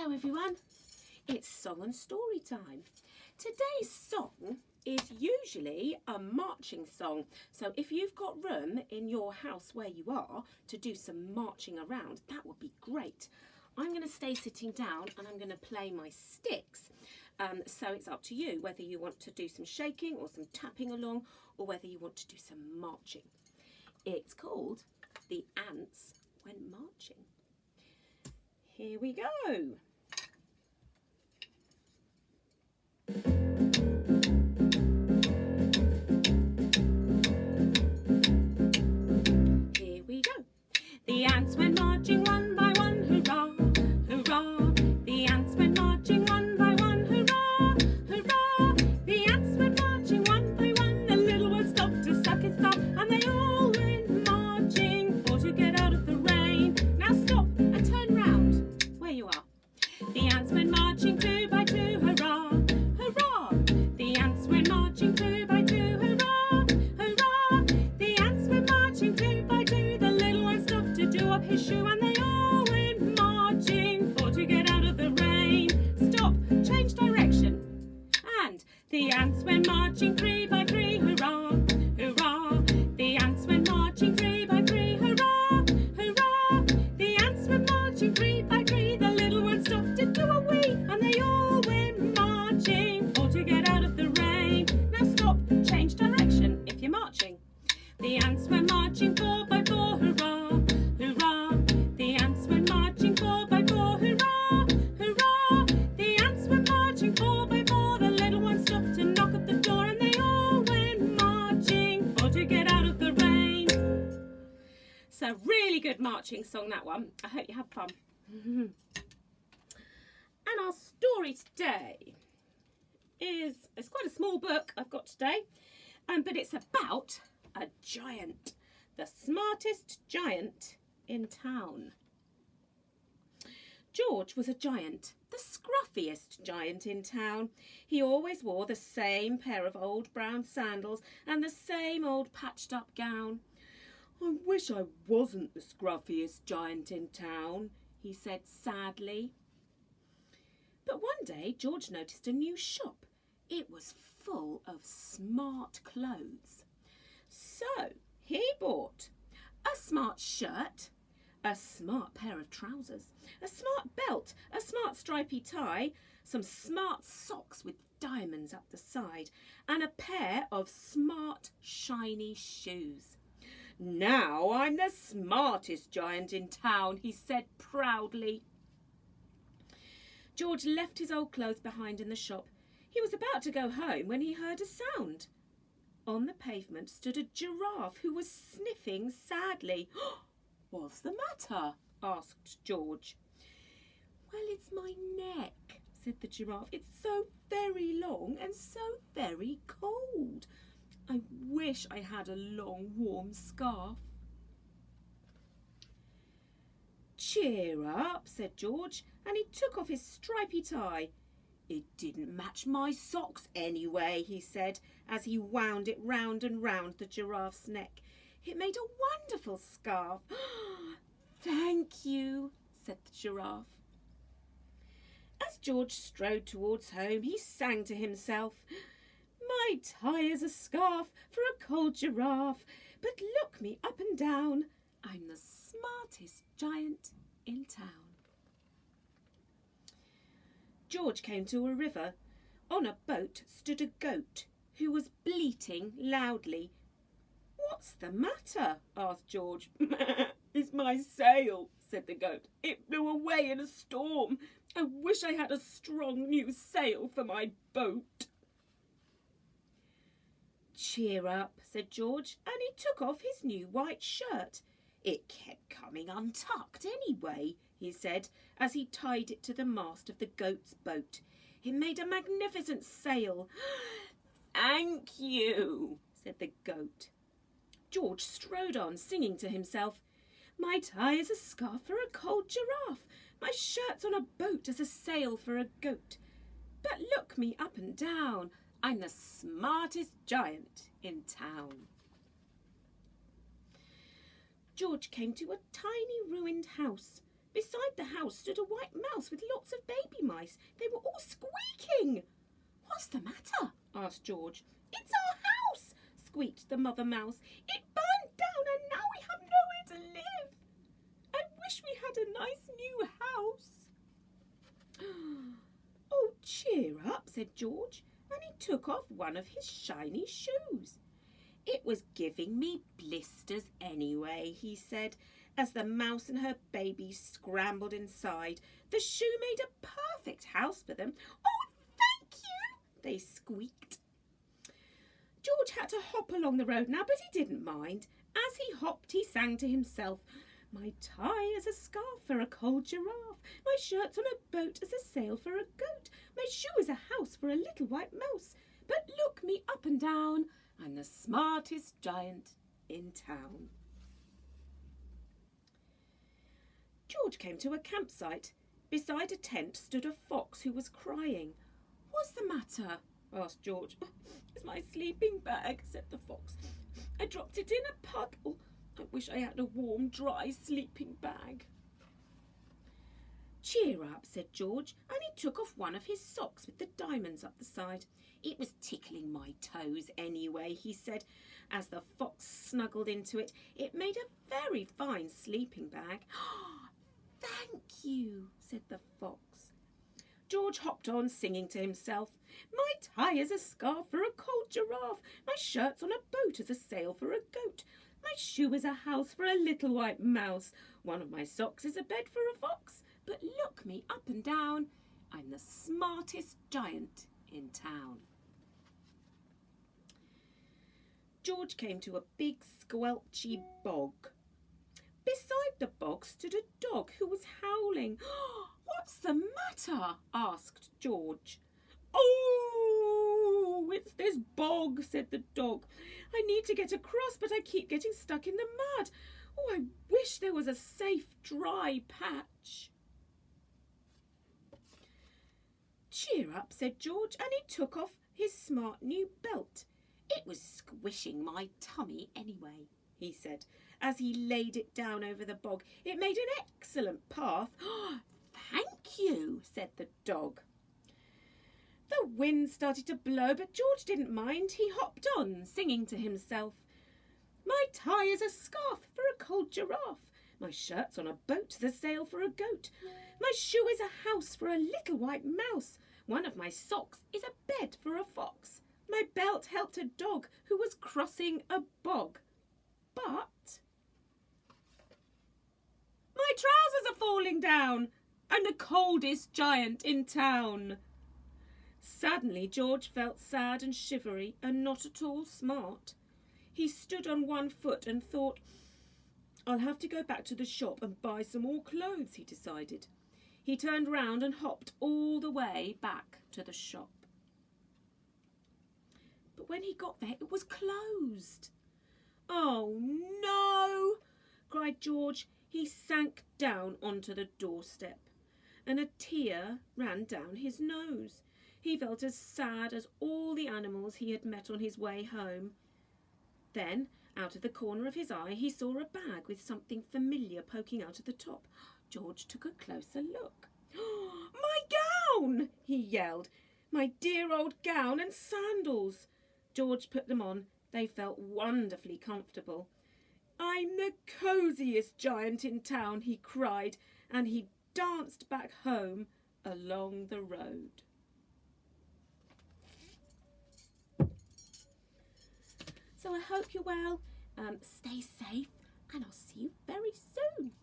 Hello everyone, it's song and story time. Today's song is usually a marching song, so if you've got room in your house where you are to do some marching around, that would be great. I'm going to stay sitting down and I'm going to play my sticks, so it's up to you whether you want to do some shaking or some tapping along, or whether you want to do some marching. It's called The Ants Went Marching. Here we go. Here we go. The ants went marching one by one, hurrah, hurrah. The ants went marching one by one, hurrah, hurrah. The ants went marching one by one. The little one stopped to suck his thumb, and they all went marching for to get out of the rain. Now stop and turn round where you are. The ants went marching two by two, hurrah, hurrah. The ants went marching two by two, hurrah, hurrah. The ants went marching two by two. The little one stopped to do up his shoe, and they all went marching for to get out of the rain. Stop, change direction. And the ants went marching three by three, hurrah, hurrah. The ants went marching three by three, hurrah, hurrah. The ants went marching three by three. The little one stopped to do a wee, and they all went marching for to get out of the rain. Now stop, change direction if you're marching. The ants went marching four by four, hurrah, hurrah. The ants went marching four by four, hurrah, hurrah. The ants went marching four by four. The little one stopped to knock at the door, and they all went marching for to get out of the rain. It's a really good marching song, that one. I hope you have fun. And our story today it's quite a small book I've got today, but it's about a giant, the smartest giant in town. George was a giant, the scruffiest giant in town. He always wore the same pair of old brown sandals and the same old patched up gown. "I wish I wasn't the scruffiest giant in town," he said sadly. But one day George noticed a new shop. It was full of smart clothes. So he bought a smart shirt, a smart pair of trousers, a smart belt, a smart stripy tie, some smart socks with diamonds up the side, and a pair of smart shiny shoes. "Now I'm the smartest giant in town," he said proudly. George left his old clothes behind in the shop. He was about to go home when he heard a sound. On the pavement stood a giraffe who was sniffing sadly. "What's the matter?" asked George. "Well, it's my neck," said the giraffe. "It's so very long and so very cold. I wish I had a long, warm scarf." "Cheer up," said George, and he took off his stripy tie. "It didn't match my socks anyway," he said, as he wound it round and round the giraffe's neck. "It made a wonderful scarf." "Thank you," said the giraffe. As George strode towards home, he sang to himself, "My tie is a scarf for a cold giraffe, but look me up and down, I'm the smartest giant in town." George came to a river. On a boat stood a goat who was bleating loudly. "What's the matter?" asked George. "It's my sail," said the goat. "It blew away in a storm. I wish I had a strong new sail for my boat." "Cheer up," said George, and he took off his new white shirt. "It kept coming untucked anyway," he said, as he tied it to the mast of the goat's boat. "It made a magnificent sail." "Thank you," said the goat. George strode on, singing to himself, "My tie is a scarf for a cold giraffe. My shirt's on a boat as a sail for a goat. But look me up and down, I'm the smartest giant in town." George came to a tiny ruined house. Beside the house stood a white mouse with lots of baby mice. They were all squeaking. "What's the matter?" asked George. "It's our house," squeaked the mother mouse. "It burned down and now we have nowhere to live. I wish we had a nice new house." "Oh, cheer up," said George, and he took off one of his shiny shoes. "It was giving me blisters anyway," he said, as the mouse and her baby scrambled inside. The shoe made a perfect house for them. "Oh, thank you," they squeaked. George had to hop along the road now, but he didn't mind. As he hopped, he sang to himself, "My tie is a scarf for a cold giraffe. My shirt's on a boat as a sail for a goat. My shoe is a house for a little white mouse. But look me up and down, I'm the smartest giant in town." George came to a campsite. Beside a tent stood a fox who was crying. "What's the matter?" asked George. "It's my sleeping bag," said the fox. "I dropped it in a puddle. I wish I had a warm, dry sleeping bag." "Cheer up," said George, and he took off one of his socks with the diamonds up the side. "It was tickling my toes anyway," he said, as the fox snuggled into it. It made a very fine sleeping bag. "Thank you," said the fox. George hopped on, singing to himself, "My tie is a scarf for a cold giraffe. My shirt's on a boat as a sail for a goat. My shoe is a house for a little white mouse. One of my socks is a bed for a fox. But look me up and down, I'm the smartest giant in town." George came to a big squelchy bog. Beside the bog stood a dog who was howling. "What's the matter?" asked George. "Oh, it's this bog," said the dog. "I need to get across, but I keep getting stuck in the mud. Oh, I wish there was a safe, dry patch." "Cheer up," said George, and he took off his smart new belt. "It was squishing my tummy anyway," he said, as he laid it down over the bog. "It made an excellent path." "Thank you," said the dog. The wind started to blow, but George didn't mind. He hopped on, singing to himself, "My tie is a scarf for a cold giraffe. My shirt's on a boat, the sail for a goat. My shoe is a house for a little white mouse. One of my socks is a bed for a fox. My belt helped a dog who was crossing a bog. But my trousers are falling down. I'm the coldest giant in town." Suddenly George felt sad and shivery and not at all smart. He stood on one foot and thought, "I'll have to go back to the shop and buy some more clothes," he decided. He turned round and hopped all the way back to the shop. But when he got there, it was closed. "Oh no!" cried George. He sank down onto the doorstep, and a tear ran down his nose. He felt as sad as all the animals he had met on his way home. Then, out of the corner of his eye, he saw a bag with something familiar poking out of the top. George took a closer look. "My gown!" he yelled. "My dear old gown and sandals!" George put them on. They felt wonderfully comfortable. "I'm the cosiest giant in town," he cried, and he danced back home along the road. So I hope you're well. Stay safe, and I'll see you very soon.